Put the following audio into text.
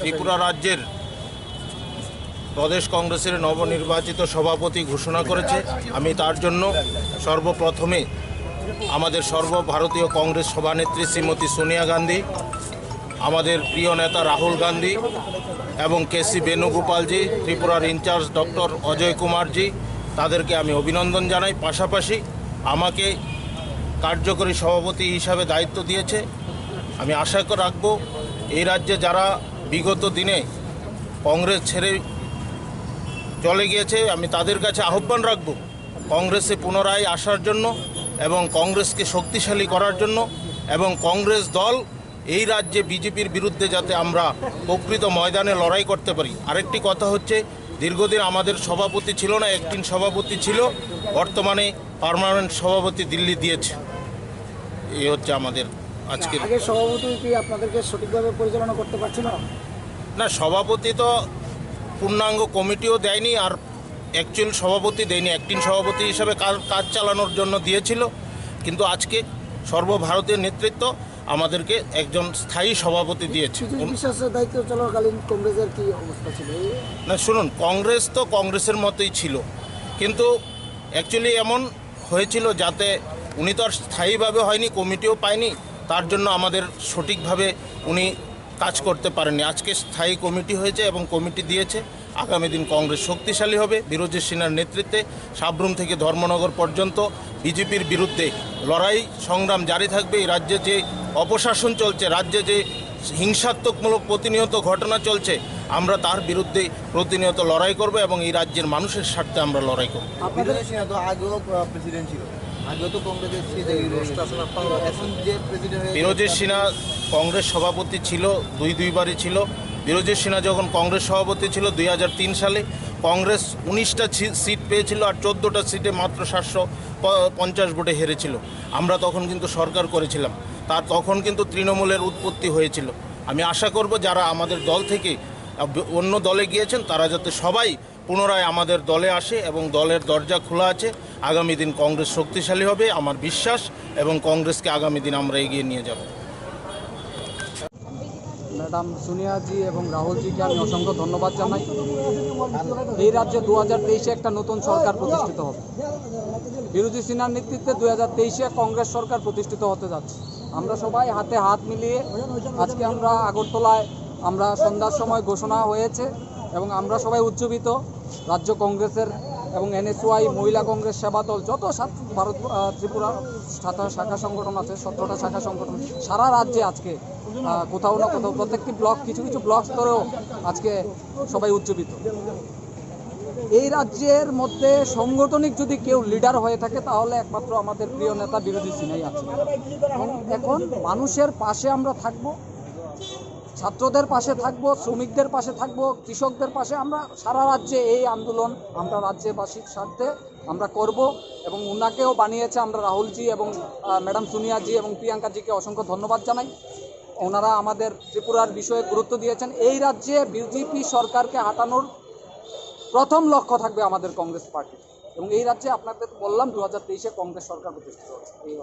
ত্রিপুরা রাজ্যের প্রদেশ কংগ্রেসের নবনির্বাচিত সভাপতি ঘোষণা করেছে। আমি তার জন্য সর্বপ্রথমে আমাদের সর্বভারতীয় কংগ্রেস সভানেত্রী শ্রীমতী সোনিয়া গান্ধী, আমাদের প্রিয় নেতা রাহুল গান্ধী এবং কেসি বেণুগোপালজি, ত্রিপুরার ইনচার্জ ডক্টর অজয় কুমারজি, তাদেরকে আমি অভিনন্দন জানাই। পাশাপাশি আমাকে কার্যকরী সভাপতি হিসাবে দায়িত্ব দিয়েছে। আমি আশা রাখব এই রাজ্যে যারা বিগত দিনে কংগ্রেস ছেড়ে চলে গিয়েছে, আমি তাদের কাছে আহ্বান রাখব কংগ্রেসে পুনরায় আসার জন্য এবং কংগ্রেসকে শক্তিশালী করার জন্য, এবং কংগ্রেস দল এই রাজ্যে বিজেপির বিরুদ্ধে যাতে আমরা প্রকৃত ময়দানে লড়াই করতে পারি। আরেকটি কথা হচ্ছে, দীর্ঘদিন আমাদের সভাপতি ছিল না, একদিন সভাপতি ছিল, বর্তমানে পার্মানেন্ট সভাপতি দিল্লি দিয়েছে। এই হচ্ছে আমাদের আজকে। আগের সভাপতি কি আপনাদেরকে সঠিকভাবে পরিচালনা করতে পারছে না? না, সভাপতি তো পূর্ণাঙ্গ কমিটিও দেয়নি, আর অ্যাকচুয়াল সভাপতি দেয়নি, একদিন সভাপতি হিসাবে কাজ চালানোর জন্য দিয়েছিল। কিন্তু আজকে সর্বভারতীয় নেতৃত্ব আমাদেরকে একজন স্থায়ী সভাপতি দিয়েছে। দায়িত্ব চলাকালীন কংগ্রেসের কি অবস্থা ছিল? না শুনুন, কংগ্রেস তো কংগ্রেসের মতোই ছিল, কিন্তু অ্যাকচুয়ালি এমন হয়েছিল যাতে উনি তো আর স্থায়ীভাবে হয়নি, কমিটিও পায়নি, তার জন্য আমাদের সঠিকভাবে উনি কাজ করতে পারেননি। আজকে স্থায়ী কমিটি হয়েছে এবং কমিটি দিয়েছে। আগামী দিন কংগ্রেস শক্তিশালী হবে। বিরোধী সিনহার নেতৃত্বে সাবরুম থেকে ধর্মনগর পর্যন্ত বিজেপির বিরুদ্ধে লড়াই সংগ্রাম জারি থাকবে। এই রাজ্যে যে অপশাসন চলছে, রাজ্যে যে হিংসাত্মকমূলক প্রতিনিয়ত ঘটনা চলছে, আমরা তার বিরুদ্ধে প্রতিনিয়ত লড়াই করব এবং এই রাজ্যের মানুষের স্বার্থে আমরা লড়াই করব। বিরোধী সিনহা কংগ্রেস সভাপতি ছিল, দুইবারই ছিল। বিরোধী সিনহা যখন কংগ্রেস সভাপতি ছিল 2003 সালে, কংগ্রেস 19টা সিট পেয়েছিল আর 14টা সিটে মাত্র 750 ভোটে হেরেছিল। আমরা তখন কিন্তু সরকার করেছিলাম, তখন কিন্তু তৃণমূলের উৎপত্তি হয়েছিল। আমি আশা করব যারা আমাদের দল থেকে অন্য দলে গিয়েছেন তারা যাতে সবাই পুনরায় আমাদের দলে আসে, এবং দলের দরজা খোলা আছে। আগামী দিন কংগ্রেস শক্তিশালী হবে আমার বিশ্বাস, এবং কংগ্রেসকে আগামী দিন আমরা এগিয়ে নিয়ে যাব। ম্যাডাম সোনিয়াজি এবং রাহুলজিকে আমি অসংখ্য ধন্যবাদ জানাই। এই রাজ্যে 2023-এ একটা নতুন সরকার প্রতিষ্ঠিত হবে। বিরোধী সিনহার নেতৃত্বে 2023-এ কংগ্রেস সরকার প্রতিষ্ঠিত হতে যাচ্ছে। আমরা সবাই হাতে হাত মিলিয়ে আজকে আমরা আগরতলায় আমরা সন্ধ্যার সময় ঘোষণা হয়েছে, এবং আমরা সবাই উজ্জীবিত। রাজ্য কংগ্রেসের এবং NSY, মহিলা কংগ্রেস, সেবা দল, যত ভারত ত্রিপুরা শাখা সংগঠন আছে, 17টা শাখা সংগঠন সারা রাজ্যে আজকে কোথাও না কোথাও প্রত্যেকটি ব্লক, কিছু কিছু ব্লক স্তরেও আজকে সবাই উজ্জীবিত। এই রাজ্যের মধ্যে সাংগঠনিক যদি কেউ লিডার হয়ে থাকে তাহলে একমাত্র আমাদের প্রিয় নেতা বিরোধী সিনহাই আছে। এখন মানুষের পাশে আমরা থাকব, ছাত্রদের পাশে থাকব, শ্রমিকদের পাশে থাকব, কৃষকদের পাশে। আমরা সারা রাজ্যে এই আন্দোলন আমরা রাজ্যবাসীর স্বার্থে আমরা করব, এবং উনাকেও বানিয়েছে আমরা রাহুলজি এবং ম্যাডাম সোনিয়াজি এবং প্রিয়াঙ্কাজিকে অসংখ্য ধন্যবাদ জানাই। ওনারা আমাদের ত্রিপুরার বিষয়ে গুরুত্ব দিয়েছেন। এই রাজ্যে বিজেপি সরকারকে হাঁটানোর প্রথম লক্ষ্য থাকবে আমাদের কংগ্রেস পার্টি, এবং এই রাজ্যে আপনাদের বললাম 2023-এ কংগ্রেস সরকার প্রতিষ্ঠিত হচ্ছে। এই